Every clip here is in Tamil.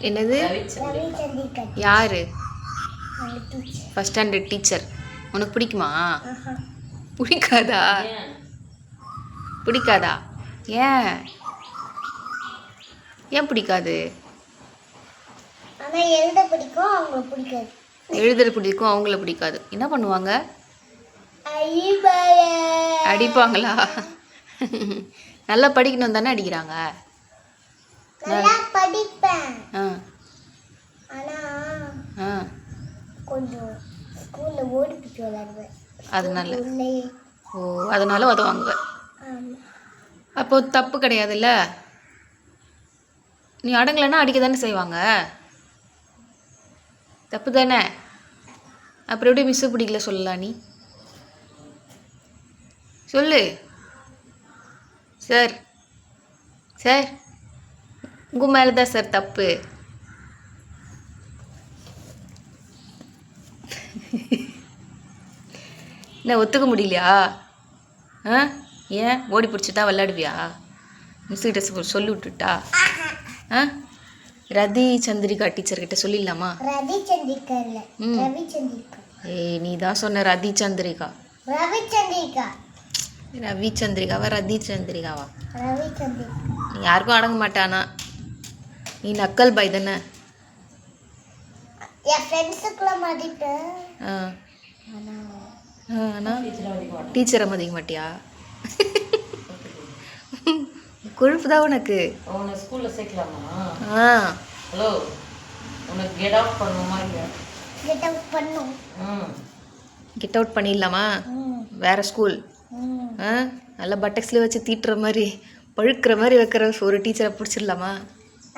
என்னது? யாரு? First standard teacher. உனக்கு பிடிக்குமா? பிடிக்காதா? பிடிக்காதா? ஏன் ஏன் பிடிக்காது? எழுதுற பிடிக்கும், அவங்கள பிடிக்காது. என்ன பண்ணுவாங்க? அடிப்பாங்களா? நல்லா படிக்கணும் தானே அடிக்கிறாங்க? அதனால அதனால உதவாங்க. அப்போ தப்பு கிடையாதுல்ல. நீ அடங்கலைன்னா அடிக்க தானே செய்வாங்க. தப்பு தானே. அப்புறம் எப்படி மிஸ்ஸு பிடிக்கல சொல்லலாம்? நீ சொல்லு. சார் சார் உங்கள் மேலே தான் சார் தப்பு. என்ன ஒத்துக்க முடியலையா? ஏன் ஓடி பிடிச்சிட்டா விளையாடுவியா? மிஸ்கிட்ட சொல்லி விட்டுட்டா? ரதி சந்திரிகா டீச்சர்கிட்ட சொல்லிடலாமா? ஏய், நீ தான் சொன்ன ரதி சந்திரிகா. ரவி சந்திரிகாவா ரதி சந்திரிகாவா? நீ யாருக்கும் அடங்க மாட்டானா? நீ நக்கல் பாய் தானே. டீச்சரை மதிக்க மாட்டியா? கொழுப்பு தான் உனக்கு. ஸ்கூலில் சேர்க்கலாமா? ஹலோ, உனக்கு கெட் அவுட் பண்ணுமா? கெட் அவுட் பண்ணிடலாமா? வேற ஸ்கூல் நல்லா பட்டக்ஸில் வச்சு தீட்டுற மாதிரி பழுக்கிற மாதிரி வைக்கிற ஒரு டீச்சரை பிடிச்சிடலாமா?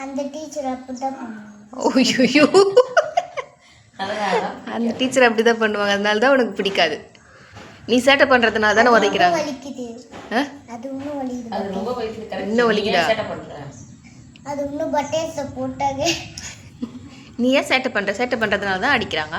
அந்த டீச்சர் அப்படிதான். ஓய்யோ, அந்த டீச்சர் அப்படி தான் பண்ணுவாங்க. அதனால தான் உனக்கு பிடிக்காது. நீ சேட்டை பண்ணுறதுனால தானே உதைக்கிறாங்க. இன்னும் வலிக்குதா? அது இன்னும் பட்டேஸை போட்டாங்க. நீ ஏன் சேட்டை பண்ணுறதுனால தான் அடிக்கிறாங்க.